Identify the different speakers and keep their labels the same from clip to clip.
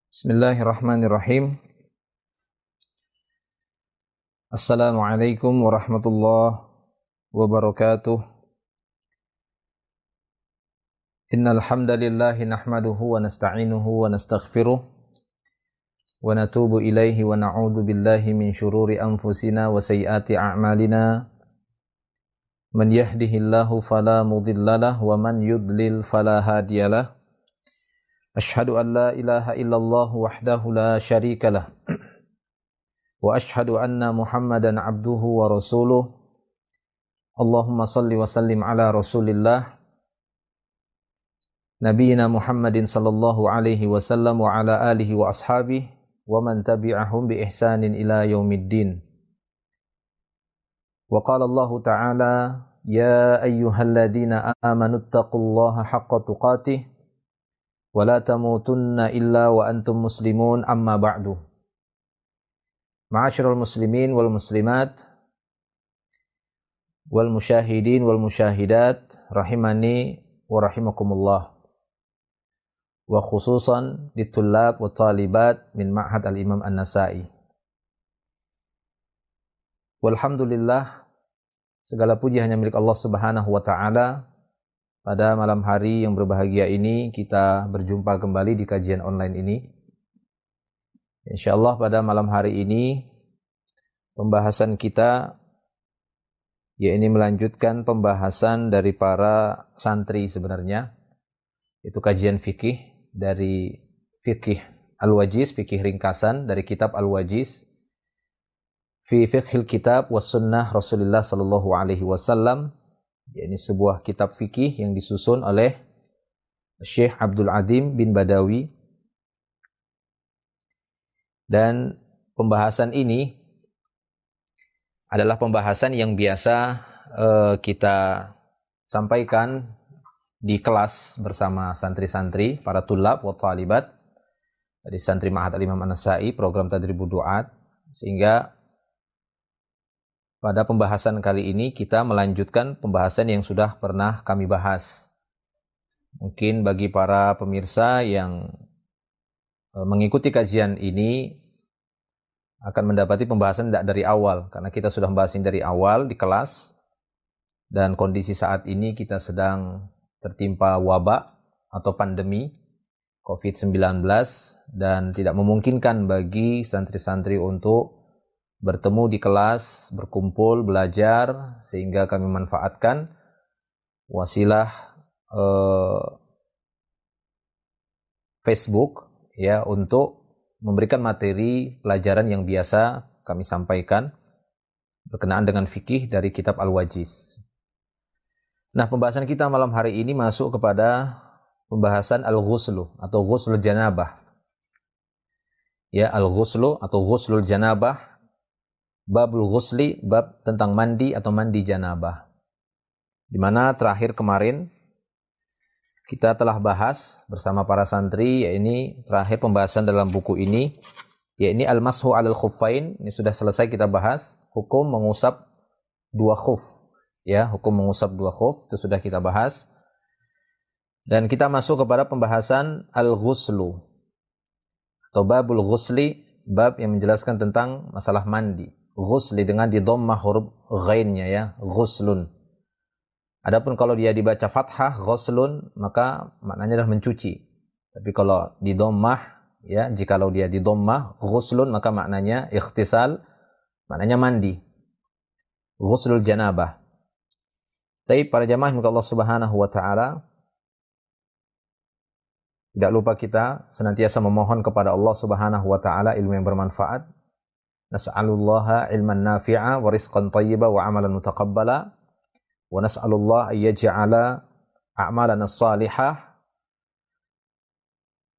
Speaker 1: Bismillahirrahmanirrahim. Assalamualaikum warahmatullahi wabarakatuh. Innal hamdalillahi nahmaduhu wa nasta'inuhu wa nastaghfiruh wa natubu ilaihi wa na'udzu billahi min syururi anfusina wa sayyiati a'malina. Man yahdihillahu fala mudhillalah wa man yudlil fala hadiyalah. Asyhadu an la ilaha illallah wahdahu la syarikalah. Wa ashhadu anna Muhammadan abduhu wa rasuluh. Allahumma salli wa sallim ala Rasulillah Nabiyyina Muhammadin sallallahu alaihi wasallam wa ala alihi wa ashabihi wa man tabi'ahum bi ihsanin ila yaumiddin. Wa qala Allah ta'ala ya ayyuhalladzina amanu taqullaha haqqa tuqatih wa la tamutunna illa wa antum muslimun amma ba'du. Ma'asyiral muslimin wal muslimat wal musyahidin wal musyahidat rahimani wa rahimakumullah, wa khususan ditulab wa talibat min Ma'had al-Imam An-Nasa'i. Walhamdulillah, segala puji hanya milik Allah Subhanahu wa taala. Pada malam hari yang berbahagia ini kita berjumpa kembali di kajian online ini. Insyaallah pada malam hari ini pembahasan kita yakni melanjutkan pembahasan dari para santri sebenarnya. Itu kajian fikih dari fikih Al-Wajiz, fikih ringkasan dari kitab Al-Wajiz fi fiqhil kitab was sunnah Rasulullah sallallahu alaihi wasallam. Yakni sebuah kitab fikih yang disusun oleh Syekh Abdul Adim bin Badawi. Dan pembahasan ini adalah pembahasan yang biasa kita sampaikan di kelas bersama santri-santri, para tulab wa talibat dari santri Ma'had al-Imam An-Nasa'i, program Tadribud Du'at. Sehingga pada pembahasan kali ini kita melanjutkan pembahasan yang sudah pernah kami bahas. Mungkin bagi para pemirsa yang mengikuti kajian ini akan mendapati pembahasan tidak dari awal, karena kita sudah membahas ini dari awal di kelas, dan kondisi saat ini kita sedang tertimpa wabak atau pandemi COVID-19 dan tidak memungkinkan bagi santri-santri untuk bertemu di kelas, berkumpul, belajar, sehingga kami manfaatkan wasilah Facebook ya untuk memberikan materi pelajaran yang biasa kami sampaikan berkenaan dengan fikih dari kitab Al-Wajiz. Nah, pembahasan kita malam hari ini masuk kepada pembahasan al-ghuslu atau ghuslul janabah. Ya, al-ghuslu atau ghuslul janabah, babul ghusli, bab tentang mandi atau mandi janabah. Di mana terakhir kemarin kita telah bahas bersama para santri, yakni terakhir pembahasan dalam buku ini, yakni al-mashu 'alal khuffain. Ini sudah selesai kita bahas, hukum mengusap dua khuf. Ya, hukum mengusap dua khuf itu sudah kita bahas. Dan kita masuk kepada pembahasan al-ghuslu atau babul ghusli, bab yang menjelaskan tentang masalah mandi. Ghusli dengan di dhammah huruf ghainnya ya, ghuslun. Adapun kalau dia dibaca fathah ghuslun, maka maknanya adalah mencuci. Tapi kalau di dhammah ya, jikalau dia di dhammah ghuslun, maka maknanya ikhtisal, maknanya mandi. Ghuslul janabah. Tapi para jamaah yang Allah Subhanahu wa taala, tidak lupa kita senantiasa memohon kepada Allah Subhanahu wa taala ilmu yang bermanfaat. Nas'alullaha ilman nafi'a wa rizqan thayyiba wa amalan mutaqabbala. Wa nas'alullah ayyaj'ala a'malana as-salihah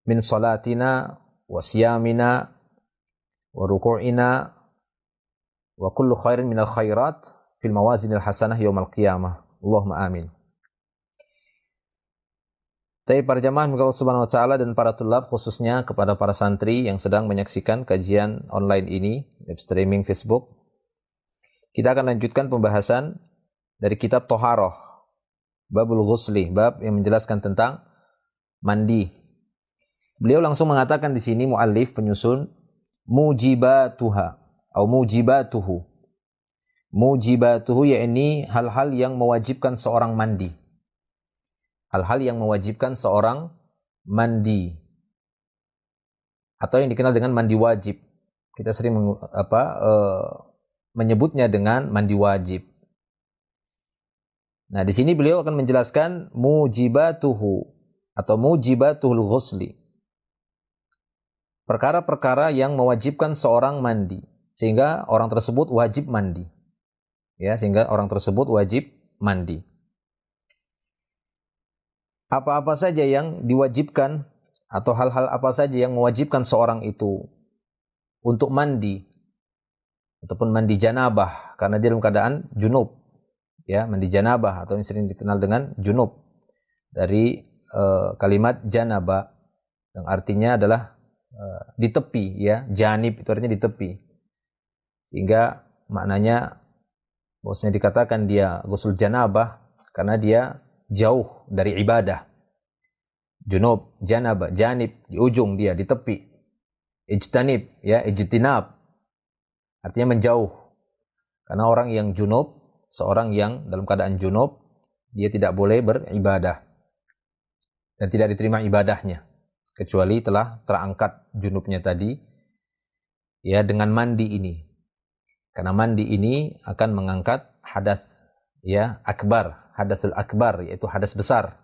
Speaker 1: min salatina wa siyamina wa ruku'ina wa kullu khairin minal khairat fil mawazinil hasanah yaumal qiyamah. Allahumma amin. Tapi para jamaah Allah Subhanahu wa taala dan para tulab, khususnya kepada para santri yang sedang menyaksikan kajian online ini, web streaming Facebook, kita akan lanjutkan pembahasan dari kitab Toharoh, babul ghusli, bab yang menjelaskan tentang mandi. Beliau langsung mengatakan di sini muallif penyusun mujibatuha atau mujibatuhu. Mujibatuhu yakni hal-hal yang mewajibkan seorang mandi. Hal-hal yang mewajibkan seorang mandi. Atau yang dikenal dengan mandi wajib. Kita sering menyebutnya dengan mandi wajib. Nah, di sini beliau akan menjelaskan mujibatuhu atau mujibatul ghusli. Perkara-perkara yang mewajibkan seorang mandi sehingga orang tersebut wajib mandi. Ya, sehingga orang tersebut wajib mandi. Apa-apa saja yang diwajibkan atau hal-hal apa saja yang mewajibkan seorang itu untuk mandi ataupun mandi janabah karena dia dalam keadaan junub, ya, mandi janabah atau yang sering dikenal dengan junub dari kalimat janabah yang artinya adalah di tepi, ya, janib itu artinya di tepi, sehingga maknanya bahwasanya dikatakan dia ghusl janabah karena dia jauh dari ibadah. Junub, janabah, janib, di ujung dia, di tepi. Ijtanib, ya, ijtinab. Artinya menjauh. Karena orang yang junub, seorang yang dalam keadaan junub, dia tidak boleh beribadah. Dan tidak diterima ibadahnya. Kecuali telah terangkat junubnya tadi, ya, dengan mandi ini. Karena mandi ini akan mengangkat hadas, ya, akbar, hadasul akbar, yaitu hadas besar.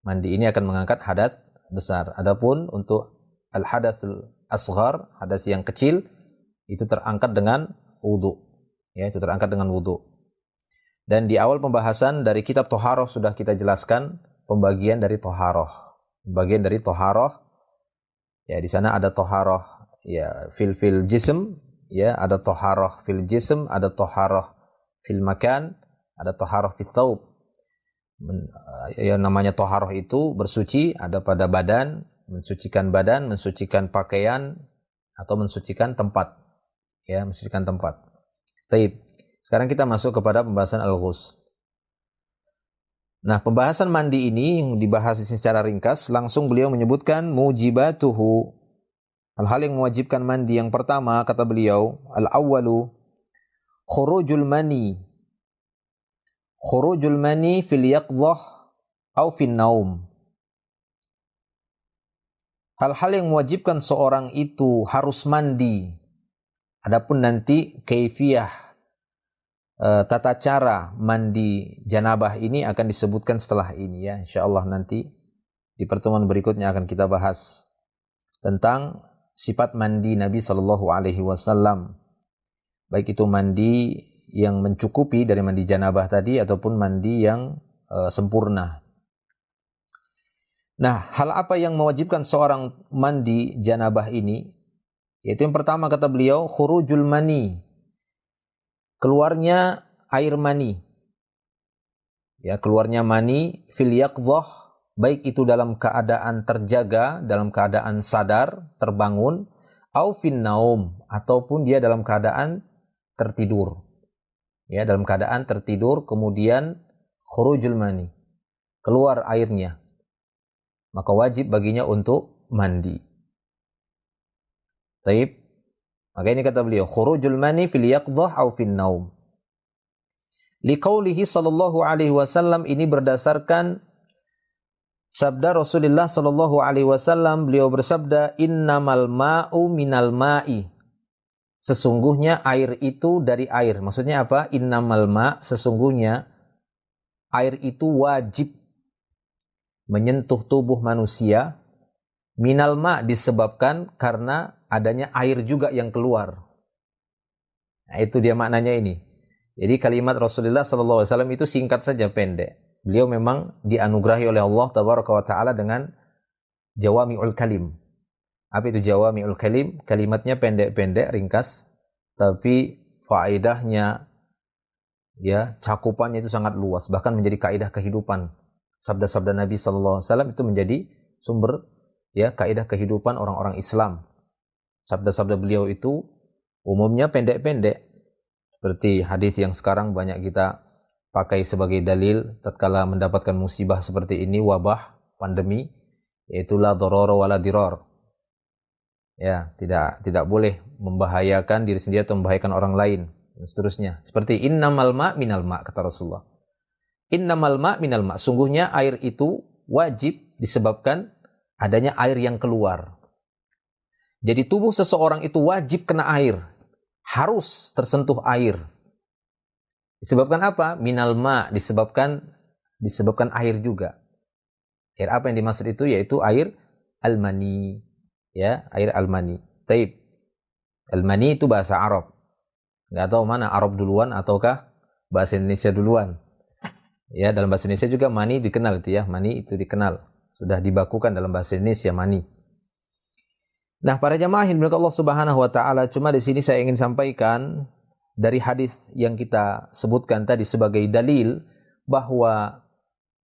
Speaker 1: Mandi ini akan mengangkat hadas besar. Adapun untuk al-hadatsul asghar, hadas yang kecil, itu terangkat dengan wudu. Ya, itu terangkat dengan wudu. Dan di awal pembahasan dari kitab Thaharah sudah kita jelaskan pembagian dari Thaharah. Pembagian dari Thaharah, ya, di sana ada Thaharah, ya, fil jism, ya, ada Thaharah fil jism, ada Thaharah fil makan, ada Thaharah fil thawb. Yang namanya toharoh itu bersuci ada pada badan, mensucikan pakaian atau mensucikan tempat, ya, mensucikan tempat. Taib. Sekarang kita masuk kepada pembahasan al-ghusl. Nah, pembahasan mandi ini yang dibahas secara ringkas, langsung beliau menyebutkan mujibatuhu, hal-hal yang mewajibkan mandi. Yang pertama kata beliau, al-awwalu khurujul mani. Khurujul mani fil yaqdhah au fil naum. Hal-hal yang mewajibkan seorang itu harus mandi. Adapun nanti kaifiyah, tata cara mandi janabah ini akan disebutkan setelah ini, ya. Insyaallah nanti di pertemuan berikutnya akan kita bahas tentang sifat mandi Nabi sallallahu alaihi wasallam. Baik itu mandi yang mencukupi dari mandi janabah tadi ataupun mandi yang sempurna. Nah, hal apa yang mewajibkan seorang mandi janabah ini? Yaitu yang pertama kata beliau, khurujul mani. Keluarnya air mani. Ya, keluarnya mani fil yaqdhah, baik itu dalam keadaan terjaga, dalam keadaan sadar, terbangun, au fin naum, ataupun dia dalam keadaan tertidur. Ya, dalam keadaan tertidur kemudian khurujul mani, keluar airnya, maka wajib baginya untuk mandi. Taib. Maka ini kata beliau, khurujul mani fil yaqdhah au fin naum. Liqaulihi sallallahu alaihi wasallam, ini berdasarkan sabda Rasulullah sallallahu alaihi wasallam. Beliau bersabda, innamal ma'u minal ma'i. Sesungguhnya air itu dari air. Maksudnya apa? Innamal ma', sesungguhnya air itu wajib menyentuh tubuh manusia. Minal ma' disebabkan karena adanya air juga yang keluar. Nah, itu dia maknanya ini. Jadi kalimat Rasulullah SAW itu singkat saja, pendek. Beliau memang dianugerahi oleh Allah Tabaraka wa Ta'ala dengan jawami'ul kalim. Apa itu jawami'ul kalim? Kalimatnya pendek-pendek, ringkas, tapi faedahnya, ya, cakupannya itu sangat luas, bahkan menjadi kaidah kehidupan. Sabda-sabda Nabi SAW itu menjadi sumber, ya, kaidah kehidupan orang-orang Islam. Sabda-sabda beliau itu umumnya pendek-pendek, seperti hadis yang sekarang banyak kita pakai sebagai dalil tatkala mendapatkan musibah seperti ini, wabah, pandemi. yaitu la dharara wala dirar. Ya, tidak boleh membahayakan diri sendiri atau membahayakan orang lain dan seterusnya. Seperti innamal ma' minal ma' kata Rasulullah. Innamal ma' minal ma', sungguhnya air itu wajib disebabkan adanya air yang keluar. Jadi tubuh seseorang itu wajib kena air, harus tersentuh air. Disebabkan apa? Minal ma', disebabkan air juga. Air apa yang dimaksud itu? Yaitu air al-mani. Ya, air al-mani. Taib. Al-mani itu bahasa Arab. Nggak tahu mana Arab duluan ataukah bahasa Indonesia duluan. Ya, dalam bahasa Indonesia juga mani dikenal itu ya. Mani itu dikenal. Sudah dibakukan dalam bahasa Indonesia mani. Nah, para jamaah yang dimuliakan Allah Subhanahu wa taala, cuma di sini saya ingin sampaikan dari hadis yang kita sebutkan tadi sebagai dalil bahwa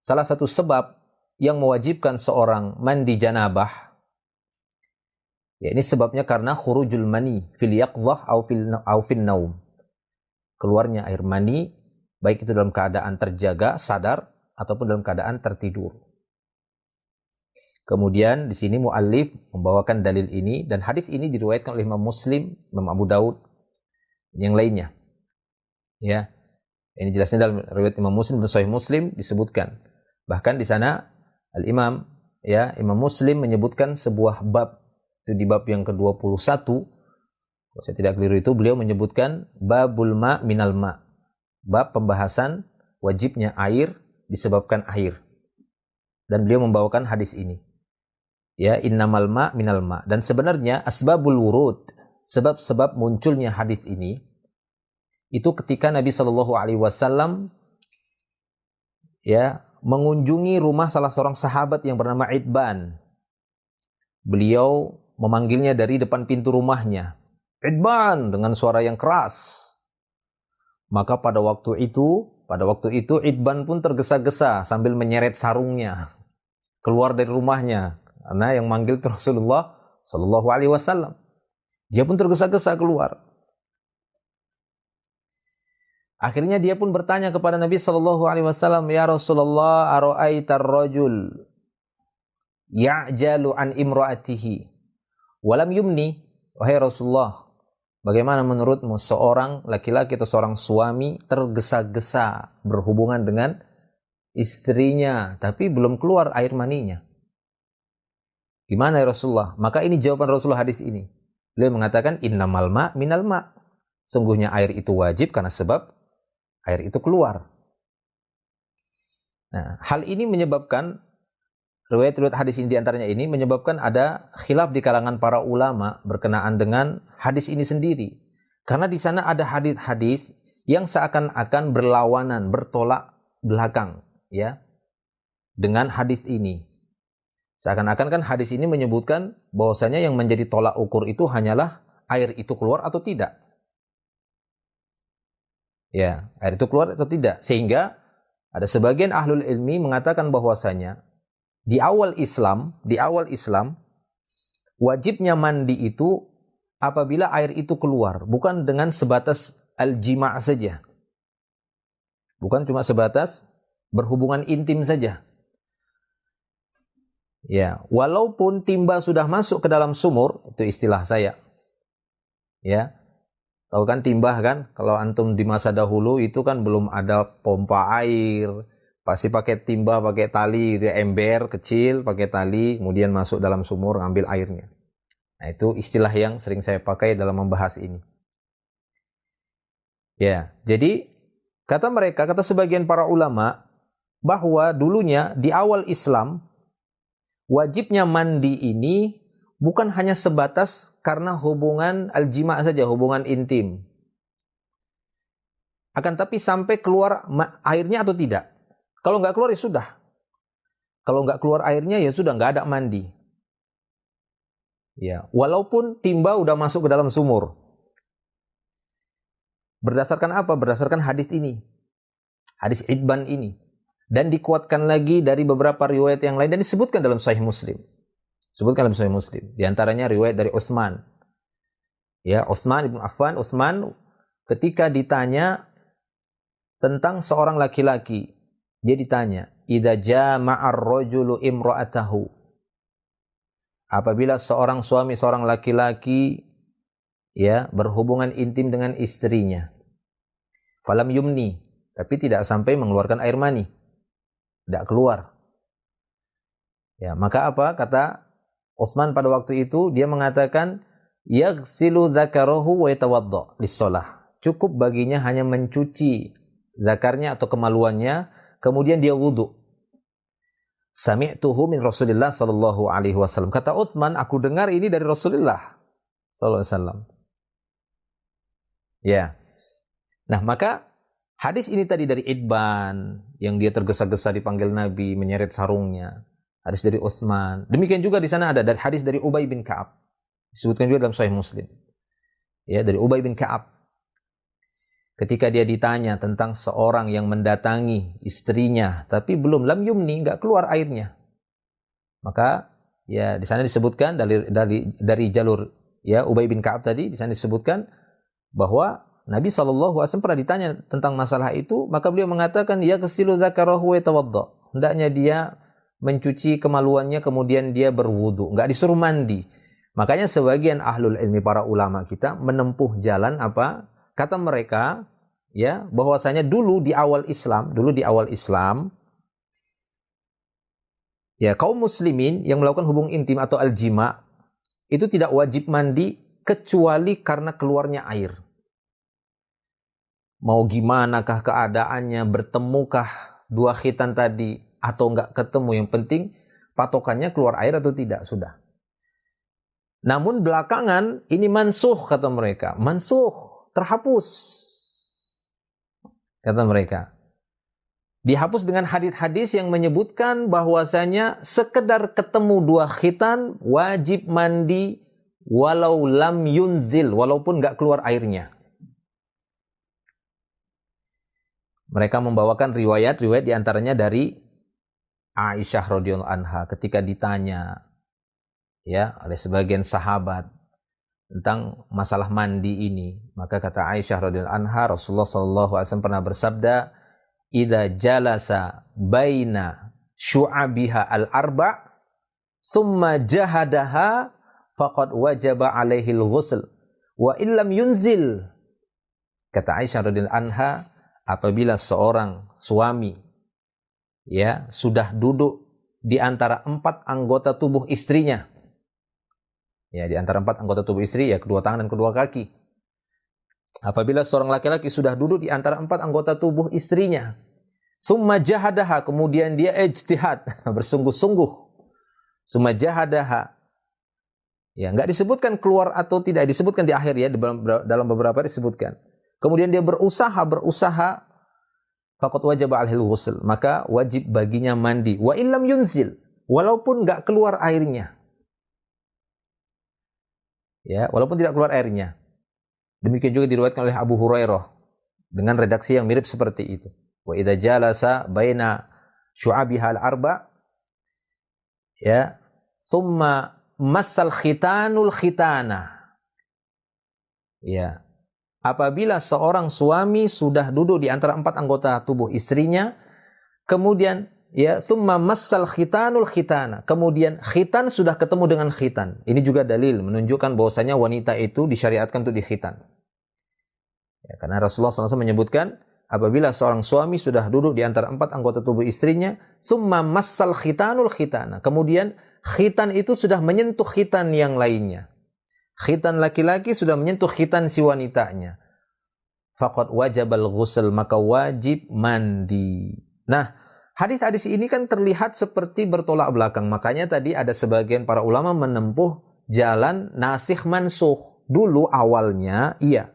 Speaker 1: salah satu sebab yang mewajibkan seorang mandi janabah, ya ini sebabnya karena khurujul mani fil yaqdhah au fil naum. Keluarnya air mani baik itu dalam keadaan terjaga, sadar ataupun dalam keadaan tertidur. Kemudian di sini muallif membawakan dalil ini dan hadis ini diriwayatkan oleh Imam Muslim, Imam Abu Daud dan yang lainnya. Ya. Ini jelasnya dalam riwayat Imam Muslim dan Sahih Muslim disebutkan. Bahkan di sana Al-Imam Imam Muslim menyebutkan sebuah bab. Itu di bab yang ke-21, kalau saya tidak keliru itu beliau menyebutkan babul ma' minal ma'. Bab pembahasan wajibnya air disebabkan air. Dan beliau membawakan hadis ini. Ya, innamal ma' minal ma'. Dan sebenarnya asbabul wurud, sebab-sebab munculnya hadis ini itu ketika Nabi Shallallahu alaihi wasallam mengunjungi rumah salah seorang sahabat yang bernama Idban. Beliau memanggilnya dari depan pintu rumahnya. Idban, dengan suara yang keras. Maka pada waktu itu Idban pun tergesa-gesa sambil menyeret sarungnya keluar dari rumahnya karena yang manggil itu Rasulullah Shallallahu alaihi wasallam. Dia pun tergesa-gesa keluar. Akhirnya dia pun bertanya kepada Nabi Shallallahu alaihi wasallam, "Ya Rasulullah, ara'aitar rajul ya'jalu an imra'atihi walam yumni." Wahai Rasulullah, bagaimana menurutmu seorang laki-laki atau seorang suami tergesa-gesa berhubungan dengan istrinya tapi belum keluar air maninya? Gimana ya Rasulullah? Maka ini jawaban Rasulullah hadis ini. Beliau mengatakan innamal ma' minal ma'. Sungguhnya air itu wajib karena sebab air itu keluar. Nah, hal ini menyebabkan riwayat-riwayat hadis ini diantaranya ini menyebabkan ada khilaf di kalangan para ulama berkenaan dengan hadis ini sendiri. Karena di sana ada hadis-hadis yang seakan-akan berlawanan, bertolak belakang ya dengan hadis ini. Seakan-akan kan hadis ini menyebutkan bahwasanya yang menjadi tolak ukur itu hanyalah air itu keluar atau tidak. Ya, air itu keluar atau tidak. Sehingga ada sebagian ahlul ilmi mengatakan bahwasanya di awal Islam wajibnya mandi itu apabila air itu keluar, bukan dengan sebatas al-jima' saja. Bukan cuma sebatas berhubungan intim saja. Ya, walaupun timba sudah masuk ke dalam sumur, itu istilah saya. Ya. Tahu kan timba kan? Kalau antum di masa dahulu itu kan belum ada pompa air. Pasti pakai timba, pakai tali, itu ember kecil, pakai tali, kemudian masuk dalam sumur, ngambil airnya. Nah, itu istilah yang sering saya pakai dalam membahas ini. Ya, jadi kata sebagian para ulama, bahwa dulunya di awal Islam, wajibnya mandi ini bukan hanya sebatas karena hubungan al-jima' saja, hubungan intim. Akan tapi sampai keluar airnya atau tidak. Kalau nggak keluar ya sudah. Kalau nggak keluar airnya ya sudah, nggak ada mandi. Ya, walaupun timba udah masuk ke dalam sumur. Berdasarkan apa? Berdasarkan hadis ini. Hadis Idban ini. Dan dikuatkan lagi dari beberapa riwayat yang lain dan disebutkan dalam Sahih Muslim. Disebutkan dalam Sahih Muslim. Di antaranya riwayat dari Utsman. Ya, Utsman bin Affan, Utsman ketika ditanya tentang seorang laki-laki, dia ditanya, "Idza jama'ar rajulu imra'atahu." apabila seorang suami, seorang laki-laki ya berhubungan intim dengan istrinya, falam yumni, tapi tidak sampai mengeluarkan air mani, tidak keluar. Ya, maka apa? Kata Utsman pada waktu itu, dia mengatakan yaghsilu dzakarahu wa yatawadda lis-shalah. Cukup baginya hanya mencuci zakarnya atau kemaluannya, kemudian dia wudu. Sami'tuhu min Rasulillah sallallahu alaihi wasallam. Kata Utsman, aku dengar ini dari Rasulullah sallallahu alaihi wasallam. Ya. Nah, maka hadis ini tadi dari Idban yang dia tergesa-gesa dipanggil Nabi, menyeret sarungnya. Hadis dari Utsman. Demikian juga di sana ada dari hadis dari Ubay bin Ka'ab. Disebutkan juga dalam Sahih Muslim. Ya, dari Ubay bin Ka'ab. Ketika dia ditanya tentang seorang yang mendatangi istrinya, tapi belum lam yumni, enggak keluar airnya. Maka ya di sana disebutkan dari jalur ya Ubay bin Ka'ab tadi, di sana disebutkan bahwa Nabi SAW pernah ditanya tentang masalah itu, maka beliau mengatakan ya yaghsilu dzakarahu wa yatawadda. Hendaknya dia mencuci kemaluannya kemudian dia berwudu, enggak disuruh mandi. Makanya sebagian ahlul ilmi, para ulama kita menempuh jalan apa? Kata mereka ya bahwasanya dulu di awal Islam ya kaum muslimin yang melakukan hubungan intim atau aljima itu tidak wajib mandi kecuali karena keluarnya air. Mau gimanakah keadaannya, bertemukah dua khitan tadi atau enggak ketemu, yang penting patokannya keluar air atau tidak, sudah. Namun belakangan ini mansuh, kata mereka. Mansuh, terhapus, kata mereka. Dihapus dengan hadis-hadis yang menyebutkan bahwasanya sekedar ketemu dua khitan wajib mandi walau lam yunzil, walaupun enggak keluar airnya. Mereka membawakan riwayat-riwayat diantaranya dari Aisyah radhiyallahu anha ketika ditanya ya oleh sebagian sahabat tentang masalah mandi ini, maka kata Aisyah radhiyallahu anha, Rasulullah sallallahu alaihi wasallam pernah bersabda, "Idza jalasa baina syu'abiha al-arba' thumma jahadaha faqad wajaba alaihi al-ghusl wa illam yunzil." Kata Aisyah radhiyallahu anha, apabila seorang suami ya sudah duduk di antara 4 anggota tubuh istrinya, ya di antara 4 anggota tubuh istri, ya kedua tangan dan kedua kaki. Apabila seorang laki-laki sudah duduk di antara 4 anggota tubuh istrinya, summa jahadaha, kemudian dia ijtihad, bersungguh-sungguh, summa jahadaha, ya enggak disebutkan keluar atau tidak, disebutkan di akhir ya, dalam beberapa disebutkan. Kemudian dia berusaha, faqad wajaba alaihi ghusl, maka wajib baginya mandi. Wa illam yunzil, walaupun enggak keluar airnya. Ya, walaupun tidak keluar airnya. Demikian juga diriwayatkan oleh Abu Hurairah dengan redaksi yang mirip seperti itu. Wa idza jalasa baina syu'abiha al-arba' ya, summa massal khitanul khitana. Ya. Apabila seorang suami sudah duduk di antara 4 anggota tubuh istrinya, kemudian ya summa massal khitanul khitana, kemudian khitan sudah ketemu dengan khitan. Ini juga dalil menunjukkan bahwasanya wanita itu disyariatkan untuk dikhitan. Ya, karena Rasulullah SAW menyebutkan apabila seorang suami sudah duduk di antara 4 anggota tubuh istrinya, summa massal khitanul khitana, kemudian khitan itu sudah menyentuh khitan yang lainnya. Khitan laki-laki sudah menyentuh khitan si wanitanya, faqad wajabal ghusl, maka wajib mandi. Nah, hadis-hadis ini kan terlihat seperti bertolak belakang. Makanya tadi ada sebagian para ulama menempuh jalan nasikh mansuh. Dulu awalnya iya,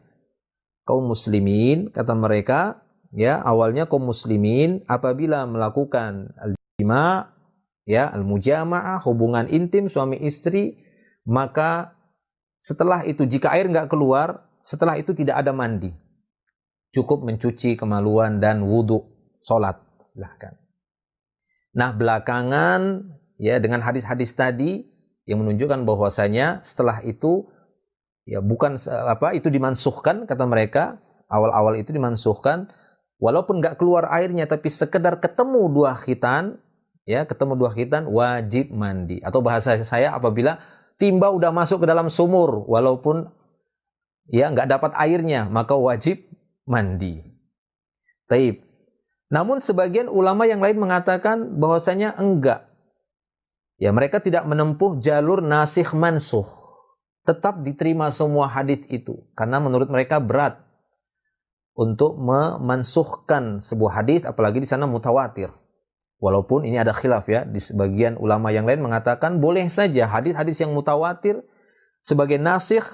Speaker 1: kaum muslimin, kata mereka, ya awalnya kaum muslimin apabila melakukan al-jima, ya al-mujama'ah, hubungan intim suami istri, maka setelah itu jika air nggak keluar, setelah itu tidak ada mandi, cukup mencuci kemaluan dan wudu, sholat, silahkan. Nah belakangan ya dengan hadis-hadis tadi yang menunjukkan bahwasanya setelah itu ya bukan itu dimansuhkan, kata mereka, awal-awal itu dimansuhkan, walaupun nggak keluar airnya tapi sekedar ketemu 2 khitan, ya, ketemu dua khitan wajib mandi. Atau bahasa saya apabila timba udah masuk ke dalam sumur walaupun ya nggak dapat airnya, maka wajib mandi. Taib. Namun sebagian ulama yang lain mengatakan bahwasanya enggak. Ya, mereka tidak menempuh jalur nasikh mansuh. Tetap diterima semua hadis itu karena menurut mereka berat untuk memansuhkan sebuah hadis, apalagi di sana mutawatir. Walaupun ini ada khilaf ya, di sebagian ulama yang lain mengatakan boleh saja hadis-hadis yang mutawatir sebagai nasikh,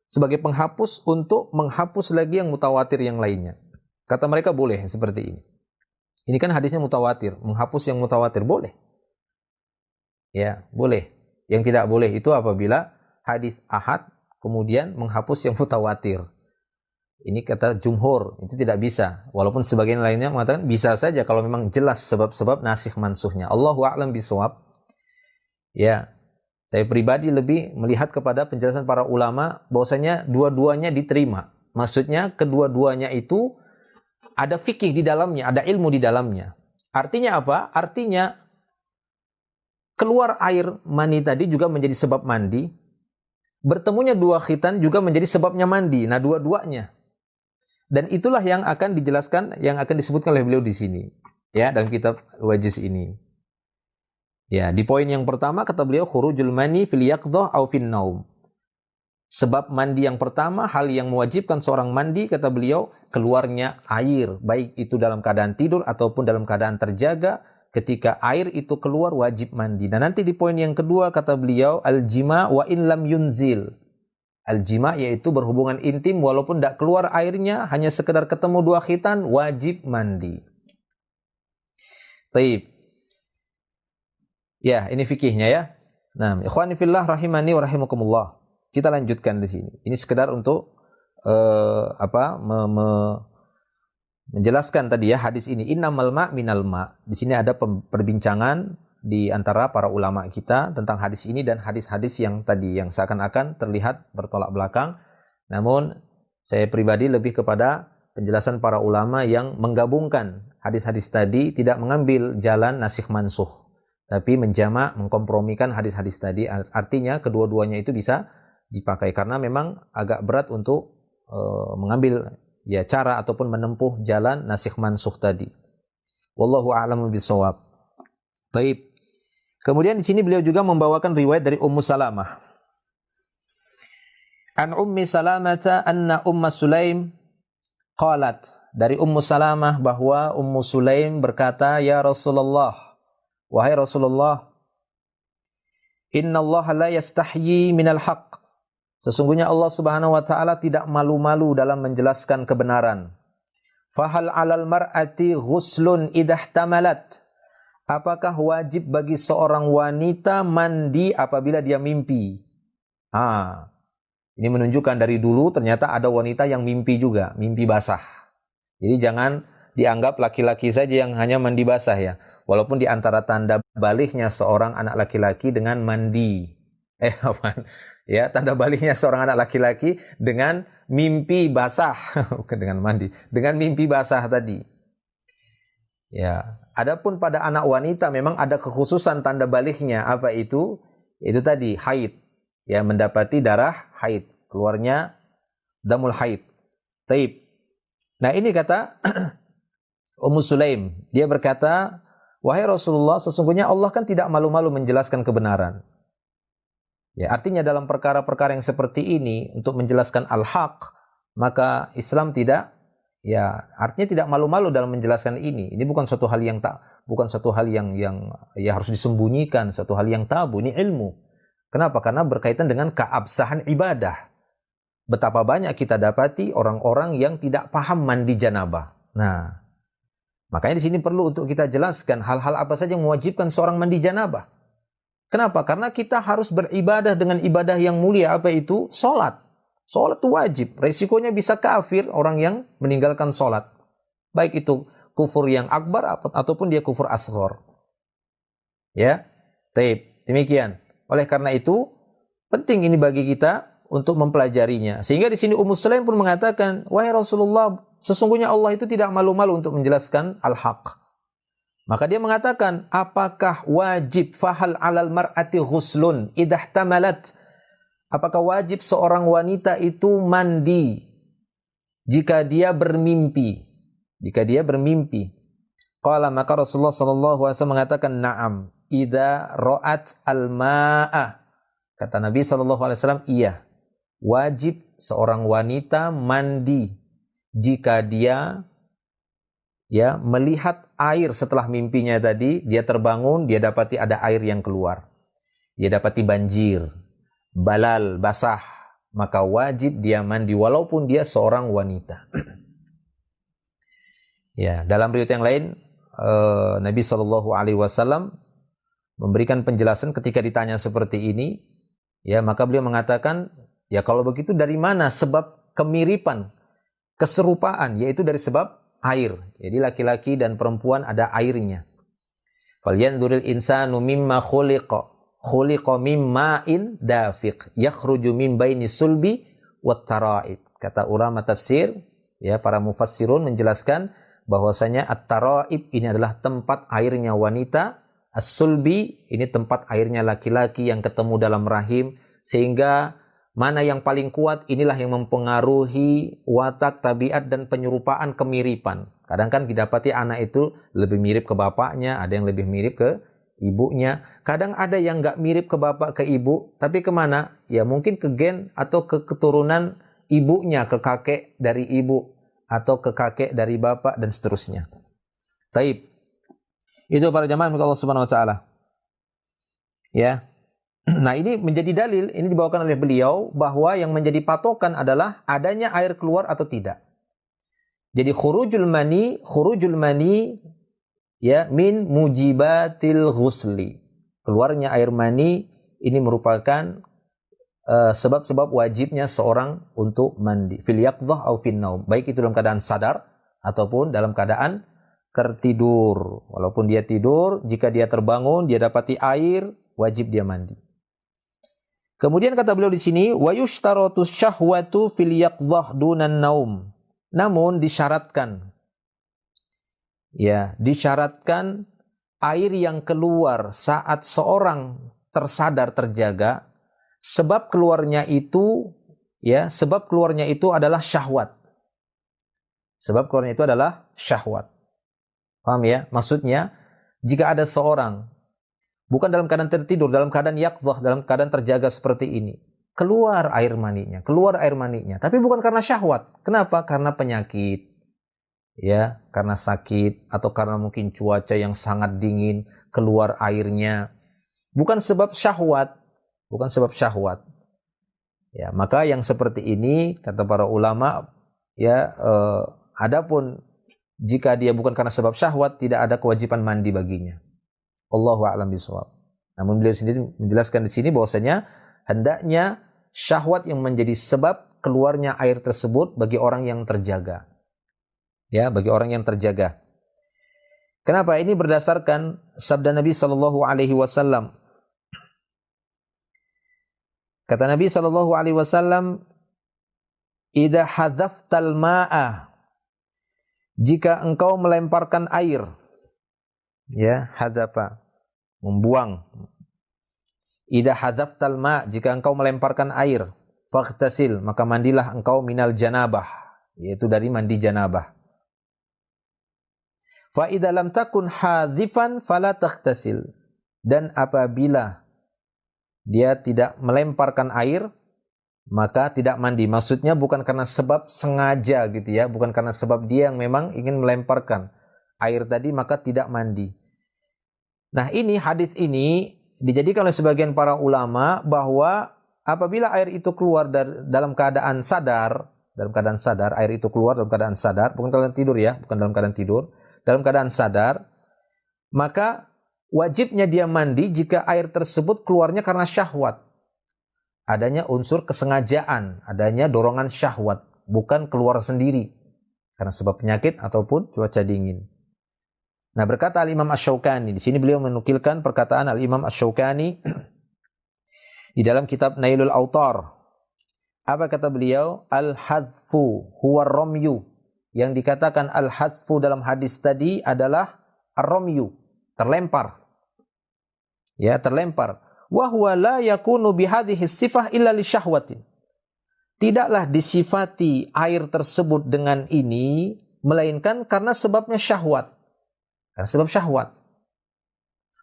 Speaker 1: sebagai penghapus untuk menghapus lagi yang mutawatir yang lainnya. Kata mereka boleh seperti ini. Ini kan hadisnya mutawatir, menghapus yang mutawatir boleh. Ya, boleh. Yang tidak boleh itu apabila hadis ahad kemudian menghapus yang mutawatir. Ini kata jumhur, itu tidak bisa. Walaupun sebagian lainnya mengatakan bisa saja kalau memang jelas sebab-sebab nasikh mansuhnya. Allahu a'lam bishawab. Ya, saya pribadi lebih melihat kepada penjelasan para ulama bahwasanya dua-duanya diterima. Maksudnya kedua-duanya itu ada fikih di dalamnya, ada ilmu di dalamnya. Artinya apa? Artinya keluar air mani tadi juga menjadi sebab mandi. Bertemunya dua khitan juga menjadi sebabnya mandi. Nah, dua-duanya. Dan itulah yang akan dijelaskan, yang akan disebutkan oleh beliau di sini. Ya, dalam kitab Wajiz ini. Ya, di poin yang pertama kata beliau khurujul mani fil yaqdhah aw fin naum. Sebab mandi yang pertama, hal yang mewajibkan seorang mandi, kata beliau, keluarnya air. Baik itu dalam keadaan tidur ataupun dalam keadaan terjaga. Ketika air itu keluar, wajib mandi. Dan nanti di poin yang kedua, kata beliau, al-jima' wa in lam yunzil. Al-jima' yaitu berhubungan intim, walaupun tidak keluar airnya, hanya sekedar ketemu dua khitan, wajib mandi. Taib. Ya, ini fikihnya ya. Nah, ikhwani fillah rahimani wa rahimakumullah. Kita lanjutkan di sini. Ini sekedar untuk menjelaskan tadi ya hadis ini. Innamal ma' minal ma'. Di sini ada perbincangan di antara para ulama kita tentang hadis ini dan hadis-hadis yang tadi yang seakan-akan terlihat bertolak belakang. Namun saya pribadi lebih kepada penjelasan para ulama yang menggabungkan hadis-hadis tadi, tidak mengambil jalan nasikh mansuh, tapi menjamak, mengkompromikan hadis-hadis tadi. Artinya kedua-duanya itu bisa dipakai karena memang agak berat untuk mengambil ya cara ataupun menempuh jalan nasikh mansuh tadi. Wallahu a'lamu bishawab. Baik. Kemudian di sini beliau juga membawakan riwayat dari Ummu Salamah. An Ummi Salamata anna Umma Sulaim qalat, dari Ummu Salamah bahwa Ummu Sulaim berkata, ya Rasulullah, wahai Rasulullah, inna Allah la yastahyi minal haqq. Sesungguhnya Allah Subhanahu wa taala tidak malu-malu dalam menjelaskan kebenaran. Fahal 'alal mar'ati ghuslun idha tamalat. Apakah wajib bagi seorang wanita mandi apabila dia mimpi? Ini menunjukkan dari dulu ternyata ada wanita yang mimpi juga, mimpi basah. Jadi jangan dianggap laki-laki saja yang hanya mandi basah ya. Walaupun di antara tanda baliknya seorang anak laki-laki dengan mandi. Ya, tanda baliknya seorang anak laki-laki dengan mimpi basah, bukan dengan mandi, dengan mimpi basah tadi. Ya, adapun pada anak wanita memang ada kekhususan tanda baliknya, apa itu? Itu tadi haid. Ya, mendapati darah haid, keluarnya damul haid. Taib. Nah, ini kata Ummu Sulaim, dia berkata, wahai Rasulullah, sesungguhnya Allah kan tidak malu-malu menjelaskan kebenaran. Ya, artinya dalam perkara-perkara yang seperti ini untuk menjelaskan al-haq, maka Islam tidak, ya artinya tidak malu-malu dalam menjelaskan ini. Ini bukan suatu hal yang bukan suatu hal yang ya harus disembunyikan, suatu hal yang tabu, ini ilmu. Kenapa? Karena berkaitan dengan keabsahan ibadah. Betapa banyak kita dapati orang-orang yang tidak paham mandi janabah. Nah, makanya di sini perlu untuk kita jelaskan hal-hal apa saja yang mewajibkan seorang mandi janabah. Kenapa? Karena kita harus beribadah dengan ibadah yang mulia. Apa itu? Salat. Salat itu wajib. Resikonya bisa kafir orang yang meninggalkan salat. Baik itu kufur yang akbar ataupun dia kufur asghar. Ya. Taib. Demikian. Oleh karena itu, penting ini bagi kita untuk mempelajarinya. Sehingga di sini Ummu Sulaim pun mengatakan, wahai Rasulullah, sesungguhnya Allah itu tidak malu-malu untuk menjelaskan al-haq. Maka dia mengatakan, apakah wajib fahal 'alal mar'ati ghuslun idza ihtamalat? Apakah wajib seorang wanita itu mandi jika dia bermimpi? Jika dia bermimpi. Qala, maka Rasulullah sallallahu alaihi wasallam mengatakan, na'am, idza ra'at al-ma'a. Kata Nabi sallallahu alaihi wasallam, iya, wajib seorang wanita mandi jika dia melihat air setelah mimpinya tadi, dia terbangun, dia dapati ada air yang keluar. Dia dapati banjir, balal, basah, maka wajib dia mandi walaupun dia seorang wanita. Ya, dalam riwayat yang lain Nabi Shallallahu alaihi wasallam memberikan penjelasan ketika ditanya seperti ini, ya, maka beliau mengatakan, ya kalau begitu dari mana sebab kemiripan, keserupaan, yaitu dari sebab air. Jadi laki-laki dan perempuan ada airnya. Falyanzuril insanu mimma khuliqa mimma'in dafiq yakhruju min baini sulbi wat tara'ib. Kata ulama tafsir, ya, para mufassirun menjelaskan bahwasanya at-tara'ib ini adalah tempat airnya wanita, as-sulbi ini tempat airnya laki-laki yang ketemu dalam rahim, sehingga mana yang paling kuat inilah yang mempengaruhi watak, tabiat, dan penyerupaan kemiripan. Kadang kan didapati anak itu lebih mirip ke bapaknya, ada yang lebih mirip ke ibunya. Kadang ada yang nggak mirip ke bapak, ke ibu, tapi kemana? Ya mungkin ke gen atau ke keturunan ibunya, ke kakek dari ibu, atau ke kakek dari bapak, dan seterusnya. Taib. Itu para jamaah Allah Subhanahu wa taala. Ya. Nah, ini menjadi dalil, ini dibawakan oleh beliau bahwa yang menjadi patokan adalah adanya air keluar atau tidak. Jadi khurujul mani ya min mujibatil ghusli. Keluarnya air mani ini merupakan sebab-sebab wajibnya seorang untuk mandi. Fil yaqdhah au fin naum. Baik itu dalam keadaan sadar ataupun dalam keadaan tertidur. Walaupun dia tidur, jika dia terbangun, dia dapati air, wajib dia mandi. Kemudian kata beliau di sini, wa yushtaratu syahwatu fil yaqdhah dunan naum. Namun disyaratkan, ya, disyaratkan air yang keluar saat seorang tersadar, terjaga, sebab keluarnya itu, ya, sebab keluarnya itu adalah syahwat. Sebab keluarnya itu adalah syahwat. Paham ya? Maksudnya, jika ada seorang bukan dalam keadaan tertidur, dalam keadaan yaqdhah, dalam keadaan terjaga seperti ini, keluar air maninya, tapi bukan karena syahwat. Kenapa? Karena penyakit, ya, karena sakit, atau karena mungkin cuaca yang sangat dingin, keluar airnya. Bukan sebab syahwat, Ya, maka yang seperti ini kata para ulama, ya, adapun jika dia bukan karena sebab syahwat, tidak ada kewajiban mandi baginya. Allahu a'lam bishawab. Namun beliau sendiri menjelaskan di sini bahwasanya hendaknya syahwat yang menjadi sebab keluarnya air tersebut bagi orang yang terjaga. Ya, bagi orang yang terjaga. Kenapa? Ini berdasarkan sabda Nabi sallallahu alaihi wasallam. Kata Nabi sallallahu alaihi wasallam, "Idza hadzaftal ma'a," jika engkau melemparkan air, ya, hadzafa, membuang. Idza hadzaftal ma', jika engkau melemparkan air, faghtasil, maka mandilah engkau minal janabah, yaitu dari mandi janabah. Fa idza lam takun hadzifan fala taghtasil, dan apabila dia tidak melemparkan air, maka tidak mandi. Maksudnya bukan karena sebab sengaja gitu ya, bukan karena sebab dia yang memang ingin melemparkan air tadi, maka tidak mandi. Nah, ini hadis ini dijadikan oleh sebagian para ulama bahwa apabila air itu keluar dalam keadaan sadar, air itu keluar dalam keadaan sadar, bukan dalam tidur ya, bukan dalam keadaan tidur, dalam keadaan sadar, maka wajibnya dia mandi jika air tersebut keluarnya karena syahwat. Adanya unsur kesengajaan, adanya dorongan syahwat, bukan keluar sendiri karena sebab penyakit ataupun cuaca dingin. Nah, berkata Al-Imam Asy-Syaukani, di sini beliau menukilkan perkataan Al-Imam Asy-Syaukani di dalam kitab Nailul Autar. Apa kata beliau? Al-hadfu huwa ramyu. Yang dikatakan al-hadfu dalam hadis tadi adalah ar-ramyu, terlempar. Ya, terlempar. Wa huwa la yakunu bihadhihi sifah illa li syahwatin. Tidaklah disifati air tersebut dengan ini melainkan karena sebabnya syahwat. Karena sebab syahwat.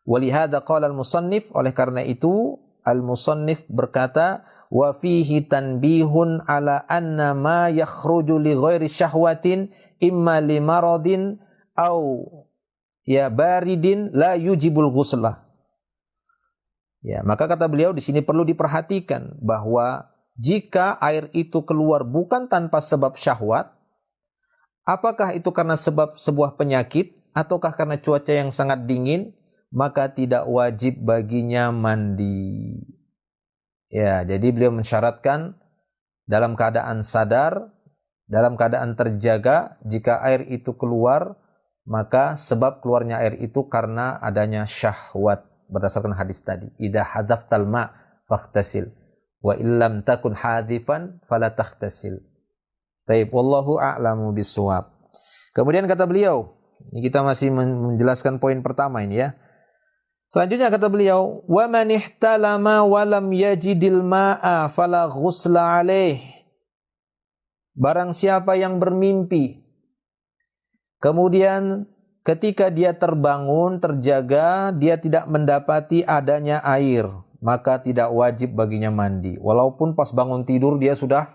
Speaker 1: Walihada qala al-musannif, oleh karena itu al-musannif berkata wa fihi tanbihun ala anna ma yakhruju li ghairi syahwatin imma li maradin au ya baridin la yujibul ghuslah. Ya, maka kata beliau di sini perlu diperhatikan bahwa jika air itu keluar bukan tanpa sebab syahwat, apakah itu karena sebab sebuah penyakit ataukah karena cuaca yang sangat dingin, maka tidak wajib baginya mandi. Ya, jadi beliau mensyaratkan dalam keadaan sadar, dalam keadaan terjaga, jika air itu keluar, maka sebab keluarnya air itu karena adanya syahwat. Berdasarkan hadis tadi, idza hadzaftal ma faghtasil wa illam takun hadzifan fala taghtasil. Baik, wallahu a'lamu bissawab. Kemudian kata beliau, ini kita masih menjelaskan poin pertama ini ya. Selanjutnya kata beliau, wa man ihtalama wa lam yajidil ma'a fala ghusla alaih. Barang siapa yang bermimpi kemudian ketika dia terbangun, terjaga, dia tidak mendapati adanya air, maka tidak wajib baginya mandi. Walaupun pas bangun tidur dia sudah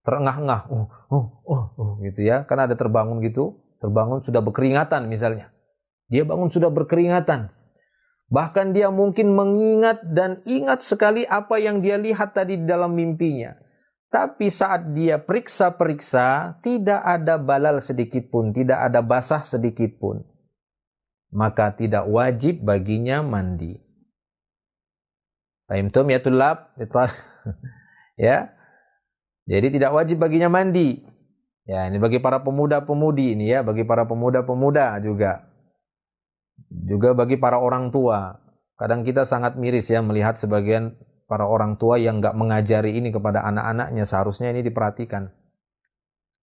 Speaker 1: terengah-engah, gitu ya. Kan ada terbangun gitu, terbangun sudah berkeringatan misalnya. Dia bangun sudah berkeringatan. Bahkan dia mungkin mengingat dan ingat sekali apa yang dia lihat tadi di dalam mimpinya. Tapi saat dia periksa-periksa, tidak ada balal sedikit pun, tidak ada basah sedikit pun. Maka tidak wajib baginya mandi. Fahimtum ya tulab? Ya. Jadi tidak wajib baginya mandi. Ya, ini bagi para pemuda-pemudi ini ya, bagi para pemuda-pemuda juga. Juga bagi para orang tua. Kadang kita sangat miris ya melihat sebagian para orang tua yang nggak mengajari ini kepada anak-anaknya. Seharusnya ini diperhatikan.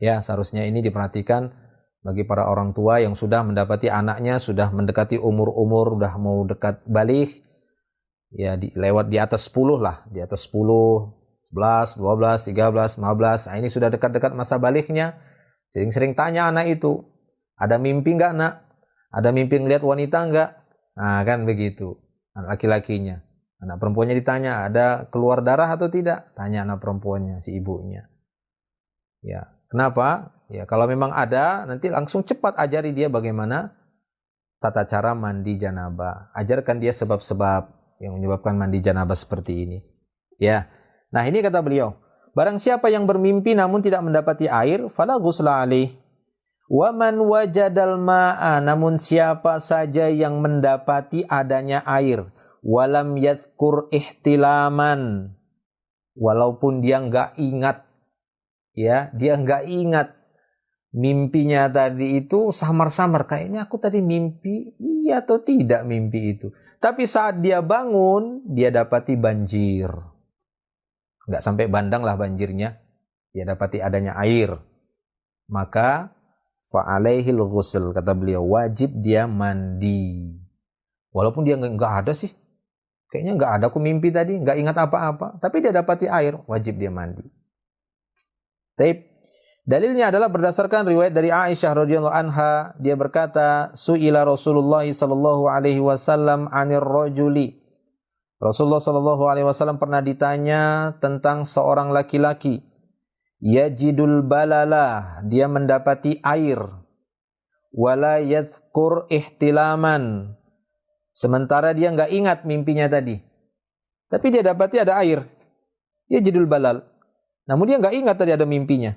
Speaker 1: Ya, seharusnya ini diperhatikan bagi para orang tua yang sudah mendapati anaknya sudah mendekati umur-umur, sudah mau dekat balik. Ya, lewat di atas 10 lah. Di atas 10, 11, 12, 13, 15. Nah, ini sudah dekat-dekat masa baliknya. Sering-sering tanya anak itu, ada mimpi nggak nak? Ada mimpi ngeliat wanita nggak? Nah, kan begitu. Anak laki-lakinya. Anak perempuannya ditanya, ada keluar darah atau tidak? Tanya anak perempuannya, si ibunya. Ya, kenapa? Ya, kalau memang ada, nanti langsung cepat ajari dia bagaimana tata cara mandi janabah. Ajarkan dia sebab-sebab yang menyebabkan mandi janabah seperti ini. Ya. Nah, ini kata beliau, barang siapa yang bermimpi namun tidak mendapati air, fala ghusla alaih. Wa man wajadal ma'a, namun siapa saja yang mendapati adanya air, walam yadhkur ihtilaman, walaupun dia enggak ingat, ya, dia enggak ingat mimpinya tadi itu samar-samar, kayaknya aku tadi mimpi, iya atau tidak mimpi itu. Tapi saat dia bangun, dia dapati banjir. Enggak sampai bandang lah banjirnya, dia dapati adanya air. Maka fa'alaihil ghusl, kata beliau, wajib dia mandi. Walaupun dia enggak ada sih. Kayaknya enggak ada, aku mimpi tadi, enggak ingat apa-apa. Tapi dia dapati air, wajib dia mandi. Taib. Dalilnya adalah berdasarkan riwayat dari Aisyah radhiyallahu anha, dia berkata, su'ila Rasulullah sallallahu alaihi wasallam 'anir rajuli. Rasulullah sallallahu alaihi wasallam pernah ditanya tentang seorang laki-laki. Yajidul balala, dia mendapati air. Wala yadhkur ihtilaman. Sementara dia enggak ingat mimpinya tadi. Tapi dia dapati ada air. Yajidul balal. Namun dia enggak ingat tadi ada mimpinya.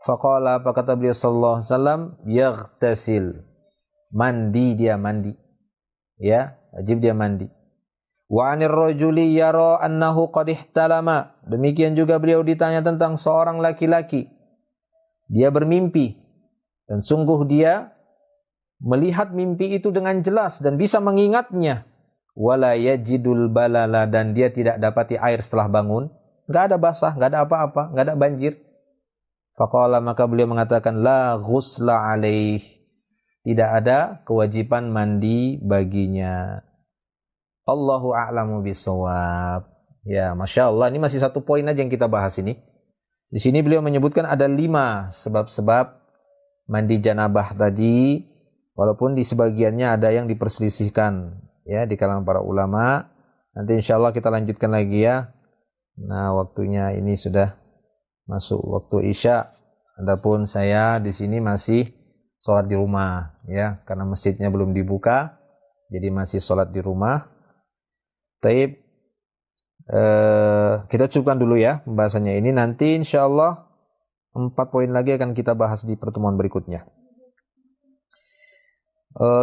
Speaker 1: Faqala, apa kata beliau sallallahu alaihi wasallam, yaghtasil. Mandi dia, mandi. Ya, wajib dia mandi. Wa 'anir rajuli yara annahu qad ihtalama. Demikian juga beliau ditanya tentang seorang laki-laki. Dia bermimpi dan sungguh dia melihat mimpi itu dengan jelas dan bisa mengingatnya. Wala yajidul balala, dan dia tidak dapati air setelah bangun. Enggak ada basah, enggak ada apa-apa, enggak ada banjir. Faqala, maka beliau mengatakan la ghusla alaih. tidak ada kewajiban mandi baginya. Allahu a'lamu bishawab. Ya, Masya Allah, ini masih satu poin aja yang kita bahas ini. Di sini beliau menyebutkan ada 5 sebab-sebab mandi janabah tadi, walaupun di sebagiannya ada yang diperselisihkan ya di kalangan para ulama. Nanti insya Allah kita lanjutkan lagi ya. Nah, waktunya ini sudah masuk waktu Isya. Adapun saya di sini masih sholat di rumah ya, karena masjidnya belum dibuka, jadi masih sholat di rumah. Taib, kita cukupkan dulu ya pembahasannya ini. Nanti insya Allah 4 poin lagi akan kita bahas di pertemuan berikutnya.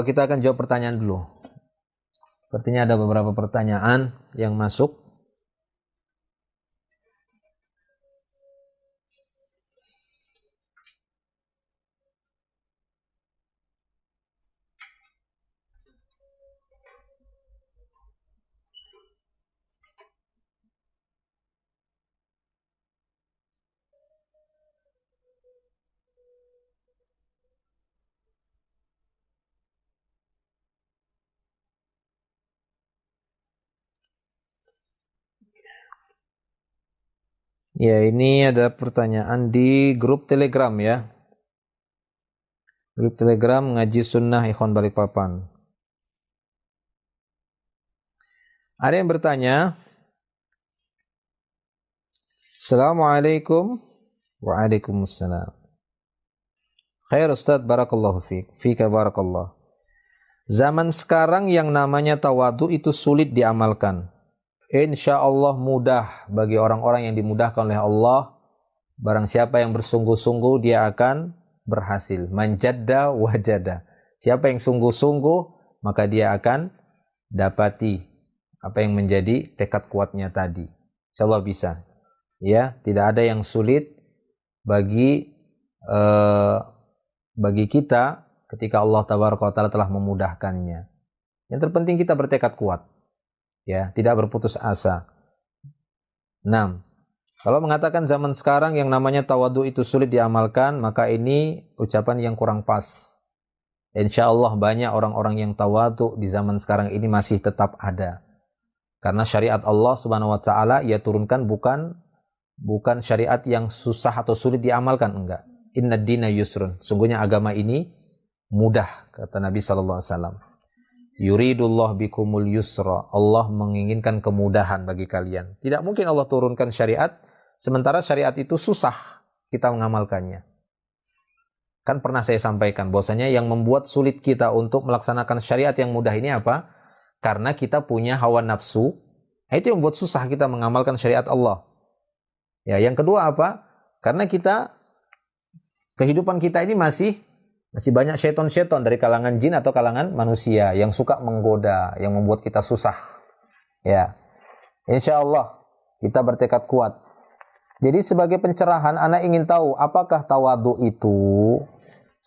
Speaker 1: Kita akan jawab pertanyaan dulu. Sepertinya ada beberapa pertanyaan yang masuk. Ya, ini ada pertanyaan di grup Telegram ya. Grup Telegram Ngaji Sunnah Ikhwan Balikpapan. Ada yang bertanya, Assalamualaikum. Waalaikumsalam. Khair Ustaz, barakallahu fika barakallah. Zaman sekarang yang namanya tawadu itu sulit diamalkan. Insya Allah mudah bagi orang-orang yang dimudahkan oleh Allah. Barang siapa yang bersungguh-sungguh dia akan berhasil. Manjadda wajada. Siapa yang sungguh-sungguh maka dia akan dapati apa yang menjadi tekad kuatnya tadi. Insya Allah bisa. Ya, tidak ada yang sulit bagi kita ketika Allah Tabaraka wa Ta'ala telah memudahkannya. Yang terpenting kita bertekad kuat. Ya, tidak berputus asa. 6. Kalau mengatakan zaman sekarang yang namanya tawadu itu sulit diamalkan, maka ini ucapan yang kurang pas. Insya Allah banyak orang-orang yang tawadu di zaman sekarang ini masih tetap ada. Karena syariat Allah Subhanahu wa Ta'ala ia turunkan bukan syariat yang susah atau sulit diamalkan, enggak. Inna dina yusrun. Sungguhnya agama ini mudah, kata Nabi sallallahu alaihi wasallam. Yuridullah bikumul yusra. Allah menginginkan kemudahan bagi kalian. Tidak mungkin Allah turunkan syariat sementara syariat itu susah kita mengamalkannya. Kan pernah saya sampaikan bahwasanya yang membuat sulit kita untuk melaksanakan syariat yang mudah ini apa? Karena kita punya hawa nafsu. Itu yang membuat susah kita mengamalkan syariat Allah. Ya, yang kedua apa? Karena kehidupan kita ini masih banyak syaitan-syaitan dari kalangan jin atau kalangan manusia yang suka menggoda, yang membuat kita susah. Ya, insya Allah kita bertekad kuat. Jadi sebagai pencerahan, ana ingin tahu apakah tawadu itu?